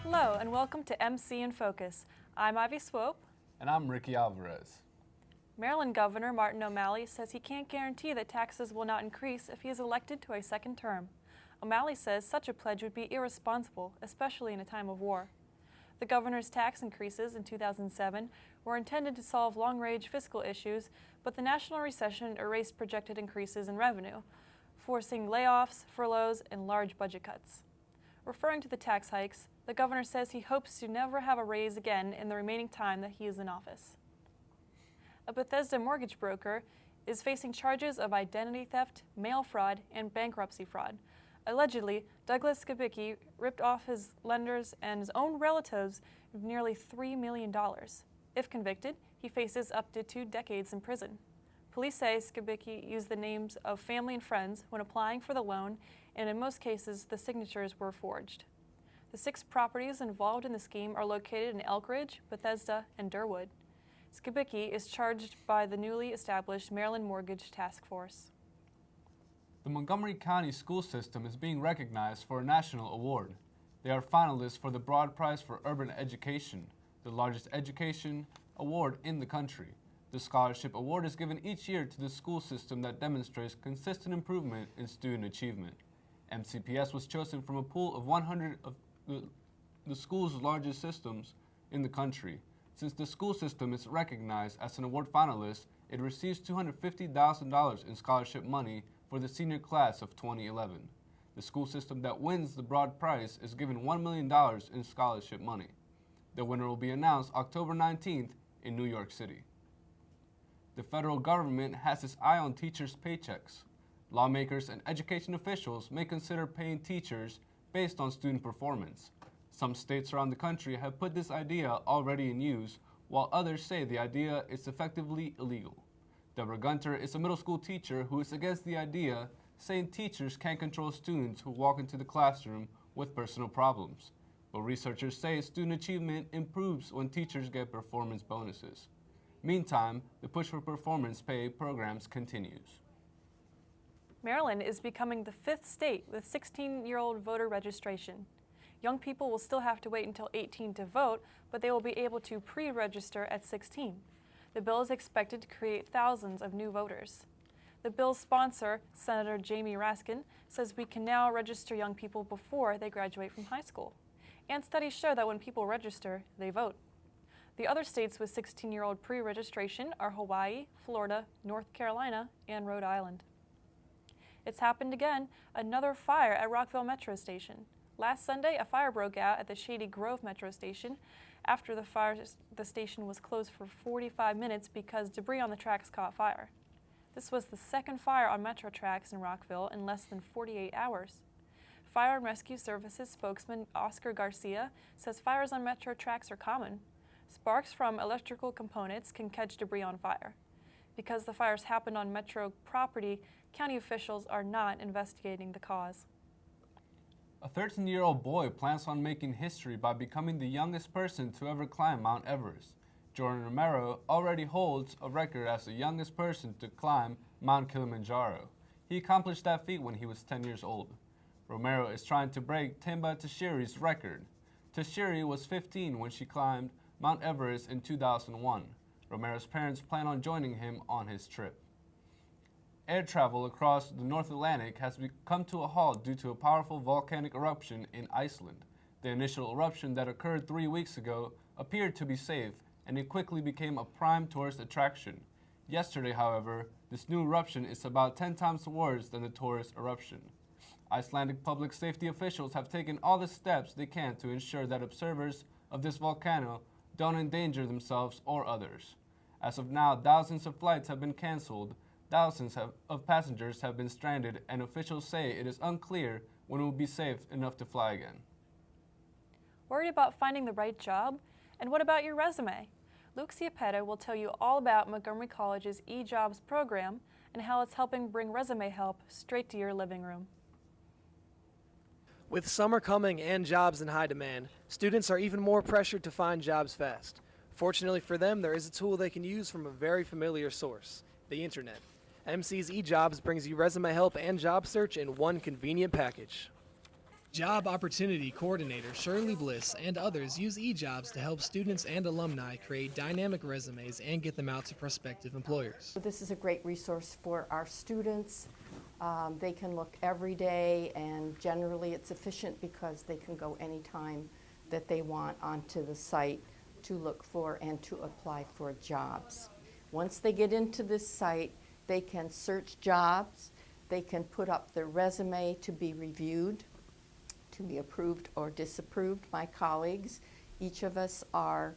Hello and welcome to MC in Focus. I'm Ivy Swope. And I'm Ricky Alvarez. Maryland Governor Martin O'Malley says he can't guarantee that taxes will not increase if he is elected to a second term. O'Malley says such a pledge would be irresponsible, especially in a time of war. The governor's tax increases in 2007 were intended to solve long-range fiscal issues, but the national recession erased projected increases in revenue, forcing layoffs, furloughs, and large budget cuts. Referring to the tax hikes, the governor says he hopes to never have a raise again in the remaining time that he is in office. A Bethesda mortgage broker is facing charges of identity theft, mail fraud, and bankruptcy fraud. Allegedly, Douglas Skibicki ripped off his lenders and his own relatives of nearly $3 million. If convicted, he faces up to 2 decades in prison. Police say Skibicki used the names of family and friends when applying for the loan, and in most cases, the signatures were forged. The 6 properties involved in the scheme are located in Elk Ridge, Bethesda, and Durwood. Skibicki is charged by the newly established Maryland Mortgage Task Force. The Montgomery County school system is being recognized for a national award. They are finalists for the Broad Prize for Urban Education, the largest education award in the country. The scholarship award is given each year to the school system that demonstrates consistent improvement in student achievement. MCPS was chosen from a pool of 100 of the school's largest systems in the country. Since the school system is recognized as an award finalist, it receives $250,000 in scholarship money for the senior class of 2011. The school system that wins the Broad Prize is given $1 million in scholarship money. The winner will be announced October 19th in New York City. The federal government has its eye on teachers' paychecks. Lawmakers and education officials may consider paying teachers based on student performance. Some states around the country have put this idea already in use, while others say the idea is effectively illegal. Deborah Gunter is a middle school teacher who is against the idea, saying teachers can't control students who walk into the classroom with personal problems. But researchers say student achievement improves when teachers get performance bonuses. Meantime, the push for performance pay programs continues. Maryland is becoming the 5th state with 16-year-old voter registration. Young people will still have to wait until 18 to vote, but they will be able to pre-register at 16. The bill is expected to create thousands of new voters. The bill's sponsor, Senator Jamie Raskin, says we can now register young people before they graduate from high school. And studies show that when people register, they vote. The other states with 16-year-old pre-registration are Hawaii, Florida, North Carolina, and Rhode Island. It's happened again, another fire at Rockville Metro Station. Last Sunday, a fire broke out at the Shady Grove Metro Station. After the station was closed for 45 minutes because debris on the tracks caught fire. This was the second fire on Metro tracks in Rockville in less than 48 hours. Fire and Rescue Services spokesman Oscar Garcia says fires on Metro tracks are common. Sparks from electrical components can catch debris on fire. Because the fires happened on Metro property, county officials are not investigating the cause. A 13-year-old boy plans on making history by becoming the youngest person to ever climb Mount Everest. Jordan Romero already holds a record as the youngest person to climb Mount Kilimanjaro. He accomplished that feat when he was 10 years old. Romero is trying to break Temba Tashiri's record. Tashiri was 15 when she climbed Mount Everest in 2001. Romero's parents plan on joining him on his trip. Air travel across the North Atlantic has come to a halt due to a powerful volcanic eruption in Iceland. The initial eruption that occurred 3 weeks ago appeared to be safe, and it quickly became a prime tourist attraction. Yesterday, however, this new eruption is about 10 times worse than the tourist eruption. Icelandic public safety officials have taken all the steps they can to ensure that observers of this volcano don't endanger themselves or others. As of now, thousands of flights have been canceled. Thousands of passengers have been stranded, and officials say it is unclear when it will be safe enough to fly again. Worried about finding the right job? And what about your resume? Luke Ciapetta will tell you all about Montgomery College's eJobs program and how it's helping bring resume help straight to your living room. With summer coming and jobs in high demand, students are even more pressured to find jobs fast. Fortunately for them, there is a tool they can use from a very familiar source, the internet. MC's eJobs brings you resume help and job search in one convenient package. Job Opportunity Coordinator Shirley Bliss and others use eJobs to help students and alumni create dynamic resumes and get them out to prospective employers. This is a great resource for our students. They can look every day, and generally it's efficient because they can go anytime that they want onto the site to look for and to apply for jobs. Once they get into this site, they can search jobs, they can put up their resume to be reviewed, to be approved or disapproved by colleagues. Each of us are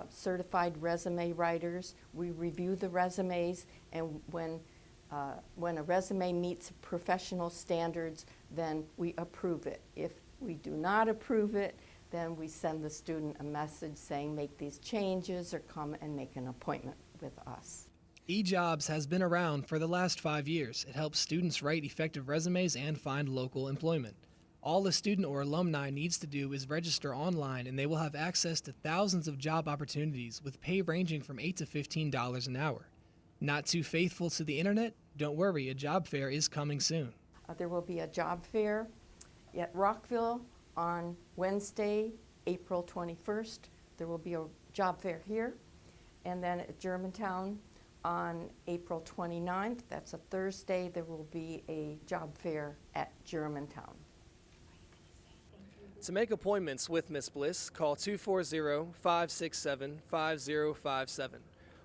certified resume writers. We review the resumes, and when a resume meets professional standards, then we approve it. If we do not approve it, then we send the student a message saying make these changes or come and make an appointment with us. eJobs has been around for the last 5 years. It helps students write effective resumes and find local employment. All a student or alumni needs to do is register online, and they will have access to thousands of job opportunities with pay ranging from $8 to $15 an hour. Not too faithful to the internet? Don't worry, a job fair is coming soon. There will be a job fair at Rockville on Wednesday, April 21st. There will be a job fair here. And then at Germantown on April 29th, that's a Thursday, there will be a job fair at Germantown. To make appointments with Ms. Bliss, call 240-567-5057.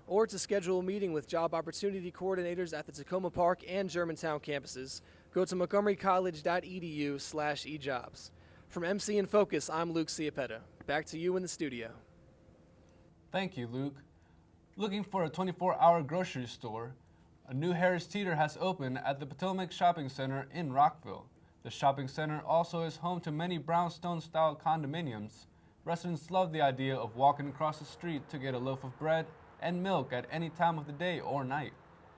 Or to schedule a meeting with job opportunity coordinators at the Tacoma Park and Germantown campuses, go to montgomerycollege.edu/ejobs. From MC in Focus, I'm Luke Ciapetta. Back to you in the studio. Thank you, Luke. Looking for a 24-hour grocery store? A new Harris Teeter has opened at the Potomac Shopping Center in Rockville. The shopping center also is home to many brownstone-style condominiums. Residents love the idea of walking across the street to get a loaf of bread and milk at any time of the day or night.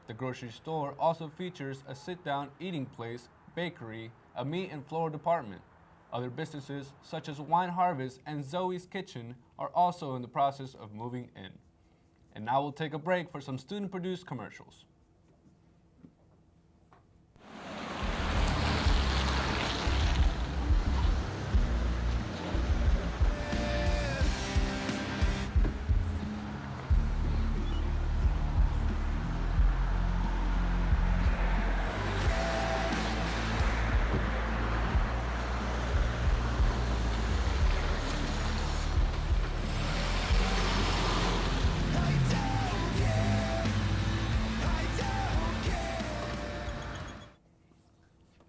The grocery store also features a sit-down eating place, bakery, a meat and floral department. Other businesses such as Wine Harvest and Zoe's Kitchen are also in the process of moving in. And now we'll take a break for some student-produced commercials.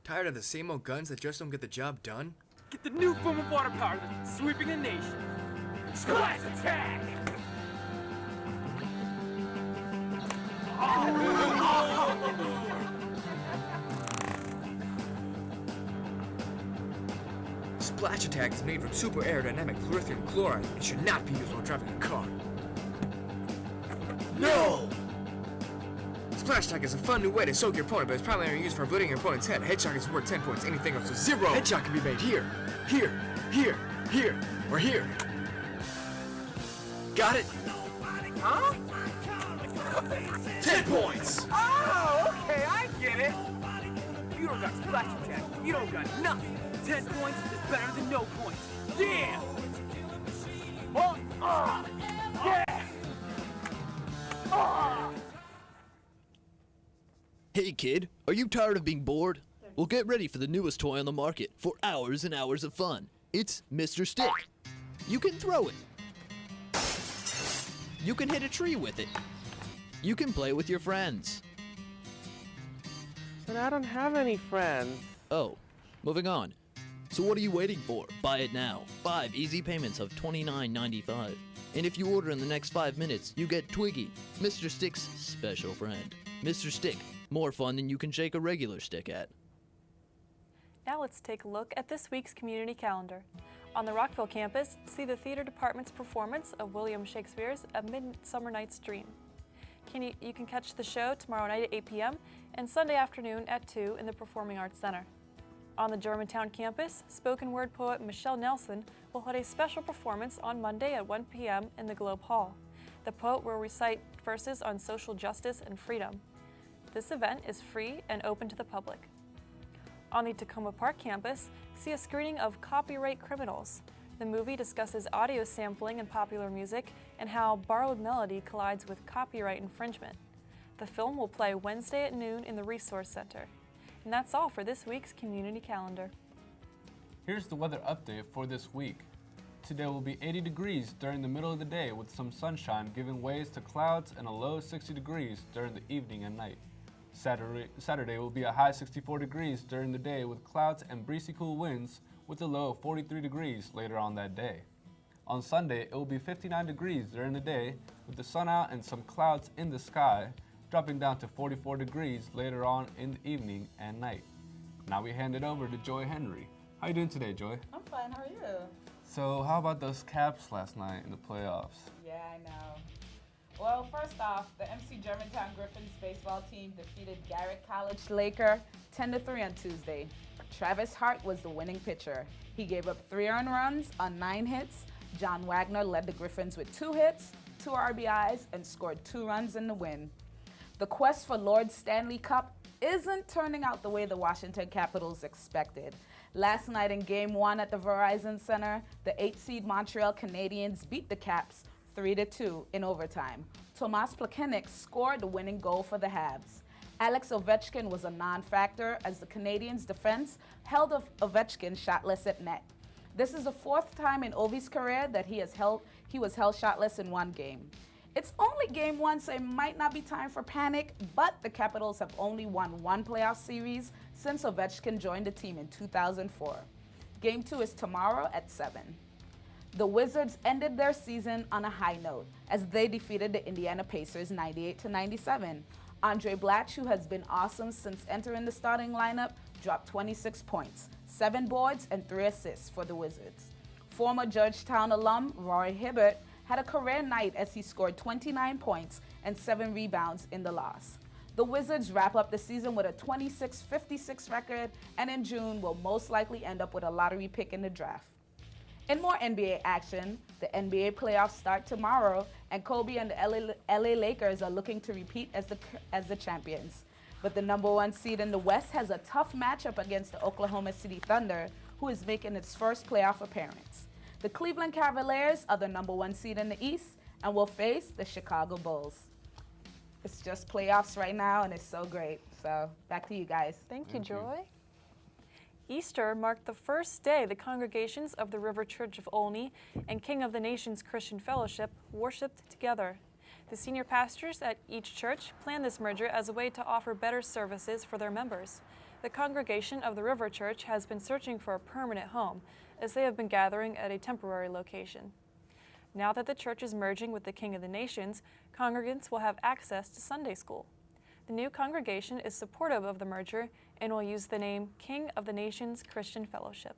Tired of the same old guns that just don't get the job done? Get the new form of water power that's sweeping the nation. Splash attack! Splash Attack is made from super aerodynamic lithium chloride and should not be used while driving a car. No! Splash Attack is a fun new way to soak your opponent, but it's primarily used for avoiding your opponent's head. Headshot is worth 10 points, anything else is 0. Headshot can be made here, here, here, here, or here. Got it? Huh? 10 points! Oh, okay, I get it. If you don't got splash attack, you don't got nothing. 10 points is better than no points. Yeah! Oh, yeah! Hey kid, are you tired of being bored? Well, get ready for the newest toy on the market for hours and hours of fun. It's Mr. Stick. You can throw it. You can hit a tree with it. You can play with your friends. But I don't have any friends. Oh, moving on. So what are you waiting for? Buy it now. 5 easy payments of $29.95. And if you order in the next 5 minutes, you get Twiggy, Mr. Stick's special friend. Mr. Stick, more fun than you can shake a regular stick at. Now let's take a look at this week's community calendar. On the Rockville campus, see the theater department's performance of William Shakespeare's A Midsummer Night's Dream. You can catch the show tomorrow night at 8 p.m. and Sunday afternoon at 2 in the Performing Arts Center. On the Germantown campus, spoken word poet Michelle Nelson will hold a special performance on Monday at 1 p.m. in the Globe Hall. The poet will recite verses on social justice and freedom. This event is free and open to the public. On the Tacoma Park campus, see a screening of Copyright Criminals. The movie discusses audio sampling in popular music and how borrowed melody collides with copyright infringement. The film will play Wednesday at noon in the Resource Center. And that's all for this week's community calendar. Here's the weather update for this week. Today will be 80 degrees during the middle of the day with some sunshine giving way to clouds and a low 60 degrees during the evening and night. Saturday will be a high 64 degrees during the day with clouds and breezy cool winds with a low of 43 degrees later on that day. On Sunday, it will be 59 degrees during the day with the sun out and some clouds in the sky, dropping down to 44 degrees later on in the evening and night. Now we hand it over to Joy Henry. How you doing today, Joy? I'm fine, how are you? So how about those Caps last night in the playoffs? Yeah, I know. Well, first off, the MC Germantown Griffins baseball team defeated Garrett College Laker 10-3 on Tuesday. Travis Hart was the winning pitcher. He gave up 3 earned runs on 9 hits. John Wagner led the Griffins with 2 hits, 2 RBIs, and scored 2 runs in the win. The quest for Lord Stanley Cup isn't turning out the way the Washington Capitals expected. Last night in Game 1 at the Verizon Center, the 8-seed Montreal Canadiens beat the Caps 3-2 in overtime. Tomas Plekanec scored the winning goal for the Habs. Alex Ovechkin was a non-factor as the Canadiens' defense held Ovechkin shotless at net. This is the 4th time in Ovi's career that he was held shotless in one game. It's only Game 1, so it might not be time for panic, but the Capitals have only won 1 playoff series since Ovechkin joined the team in 2004. Game 2 is tomorrow at 7. The Wizards ended their season on a high note as they defeated the Indiana Pacers 98-97. Andre Blatch, who has been awesome since entering the starting lineup, dropped 26 points, 7 boards, and 3 assists for the Wizards. Former Georgetown alum Roy Hibbert had a career night as he scored 29 points and 7 rebounds in the loss. The Wizards wrap up the season with a 26-56 record and in June will most likely end up with a lottery pick in the draft. In more NBA action, the NBA playoffs start tomorrow and Kobe and the LA Lakers are looking to repeat as the champions. But the number 1 seed in the West has a tough matchup against the Oklahoma City Thunder, who is making its first playoff appearance. The Cleveland Cavaliers are the number 1 seed in the East and will face the Chicago Bulls. It's just playoffs right now and it's so great. So back to you guys. Thank you, Joy. Easter marked the first day the congregations of the River Church of Olney and King of the Nations Christian Fellowship worshiped together. The senior pastors at each church planned this merger as a way to offer better services for their members. The congregation of the River Church has been searching for a permanent home, as they have been gathering at a temporary location. Now that the church is merging with the King of the Nations, congregants will have access to Sunday school. The new congregation is supportive of the merger and will use the name King of the Nations Christian Fellowship.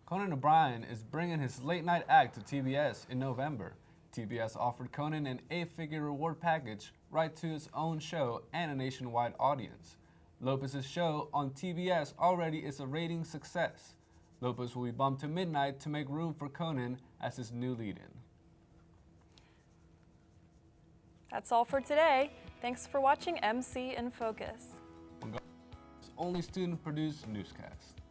Conan O'Brien is bringing his late night act to TBS in November. TBS offered Conan an 8-figure reward package right to his own show and a nationwide audience. Lopez's show on TBS already is a rating success. Lopez will be bumped to midnight to make room for Conan as his new lead-in. That's all for today. Thanks for watching MC in Focus. Montgomery's only student-produced newscast.